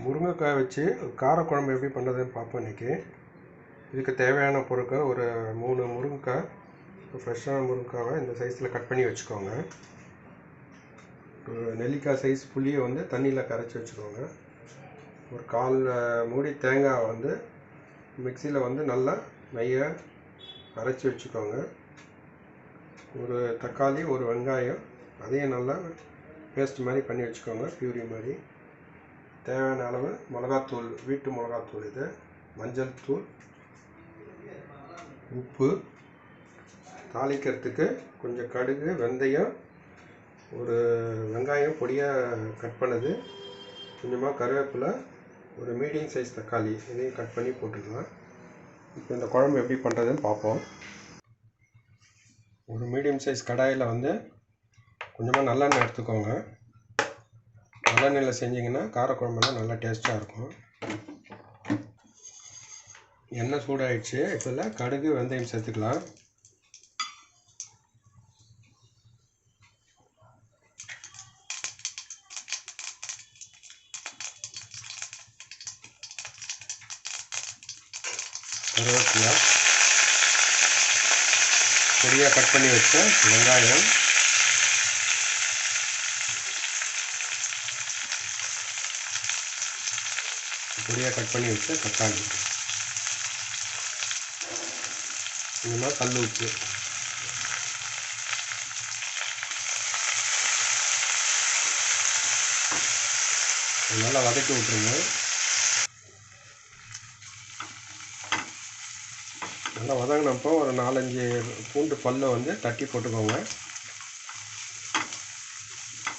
முருங்கைக்காய் வச்சு காரக்குழம்பு எப்படி பண்ணுறதுன்னு பார்ப்போம் இன்றைக்கி. இதுக்கு தேவையான பொருட்கள் ஒரு 3 முருங்கைக்காய், ஃப்ரெஷ்ஷான முருங்கைக்காவை இந்த சைஸில் கட் பண்ணி வச்சுக்கோங்க. ஒரு நெல்லிக்காய் சைஸ் புளியை வந்து தண்ணியில் கரைச்சி வச்சுக்கோங்க. ஒரு 1/4 மூடி தேங்காய் வந்து மிக்சியில் வந்து நல்லா நையாக அரைச்சி வச்சுக்கோங்க. ஒரு தக்காளி, ஒரு வெங்காயம், அதையும் நல்லா பேஸ்ட் மாதிரி பண்ணி வச்சுக்கோங்க, பியூரி மாதிரி. தேவையான அளவு மிளகாத்தூள், வீட்டு மிளகாத்தூள், இது மஞ்சள் தூள், உப்பு, தாளிக்கிறதுக்கு கொஞ்சம் கடுகு, வெந்தயம், ஒரு வெங்காயம் பொடியாக கட் பண்ணது, கொஞ்சமாக கருவேப்பிலை, ஒரு மீடியம் சைஸ் தக்காளி, இதையும் கட் பண்ணி போட்டுக்கலாம். இப்போ இந்த குழம்பு எப்படி பண்ணுறதுன்னு பார்ப்போம். ஒரு மீடியம் சைஸ் கடாயில் வந்து கொஞ்சமாக நல்லெண்ணெய் எடுத்துக்கோங்க. நல்லெண்ணெயில் செஞ்சிங்கன்னா காரக்குழம்பெல்லாம் நல்லா டேஸ்ட்டாக இருக்கும். எண்ணெய் சூடாகிடுச்சு. இப்போ கடுகு, வெந்தயம் சேர்த்துக்கலாம். கருவேப்பிலை, பொடியாக கட் பண்ணி வச்ச வெங்காயம், பொடியாக கட் பண்ணி வச்ச தக்காளி, கொஞ்சமாக கல் உப்பு, நல்லா வதக்கி விட்டுருங்க. நல்லா வதங்கினப்போ ஒரு 4-5 பூண்டு பல்லை வந்து தட்டி போட்டுக்கோங்க.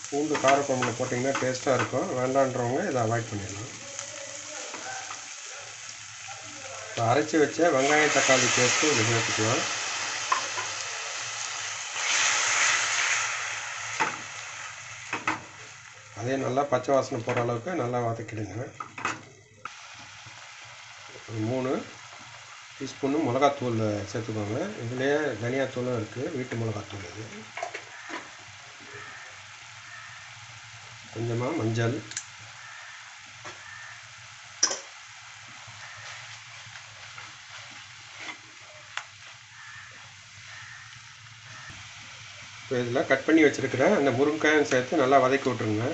பூண்டு காரக்குழம்புல போட்டிங்கன்னா டேஸ்ட்டாக இருக்கும். வேண்டான்றவங்க இதை அவாய்ட் பண்ணிடலாம். இப்போ அரைச்சி வச்ச வெங்காயம் தக்காளி பேஸ்ட்டு இதை சேர்த்துக்கலாம். அதே நல்லா பச்சை வாசனை போகிற அளவுக்கு நல்லா வதக்கிடுங்க. 3 டீஸ்பூனு மிளகாத்தூள் சேர்த்துக்கோங்க. இதுலேயே தனியாத்தூளும் இருக்குது, வீட்டு மிளகாத்தூள். இது கொஞ்சமாக மஞ்சள், இப்போ இதில் கட் பண்ணி வச்சுருக்கிற அந்த முருங்கைக்காயும் சேர்த்து நல்லா வதக்கி விட்ருங்க.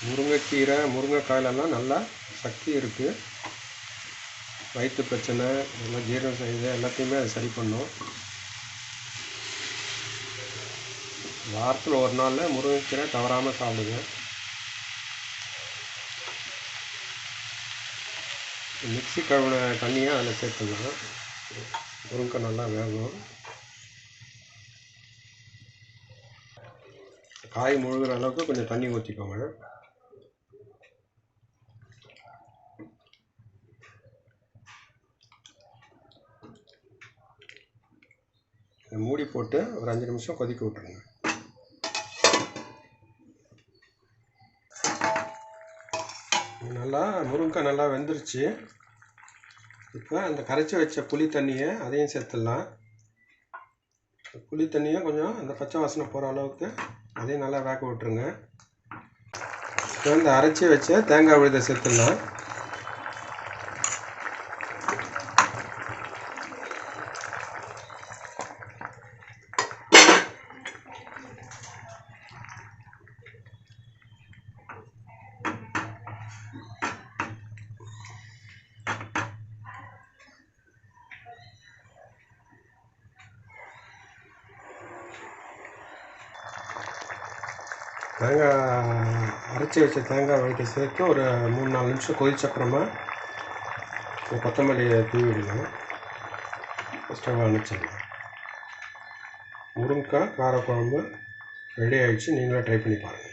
முருங்கைக்கீரை, முருங்கைக்காயிலெல்லாம் நல்லா சக்தி இருக்குது. வயிற்று பிரச்சனை, எல்லாம் ஜீரணம் செய்யுது, எல்லாத்தையுமே அது சரி பண்ணும். வாரத்தில் ஒரு நாள் முருங்கைக்கீரை தவறாமல் சாப்பிடுங்க. மிக்ஸி கழுவின தண்ணியை அதில் சேர்த்துக்கலாம். முருங்கை நல்லா வேகும். காய் முழுகிற அளவுக்கு கொஞ்சம் தண்ணி ஊற்றிக்கோங்க. மூடி போட்டு ஒரு 5 நிமிஷம் கொதிக்க விட்டுருங்க. நல்லா முருங்கை நல்லா வெந்துருச்சு. இப்போ அந்த கரைச்சி வச்ச புளி தண்ணியை அதையும் சேர்த்துடலாம். புளி தண்ணியும் கொஞ்சம் அந்த பச்சை வாசனை போகிற அளவுக்கு அதையும் நல்லா வேக விட்டுருங்க. இப்போ இந்த அரைச்சி வச்ச தேங்காய் விழுதை சேர்த்துடலாம். அரைச்சி வச்ச தேங்காய் விழுதை சேர்த்து ஒரு 3-4 நிமிஷம் கொதிச்சப்புறமா கொத்தமல்லியை தூவி விடுங்க. ஸ்டவ் அணைச்சிடலாம். முருங்கைக்காய் காரக்குழம்பு ரெடி ஆகிடுச்சு. நீங்களும் ட்ரை பண்ணி பாருங்கள்.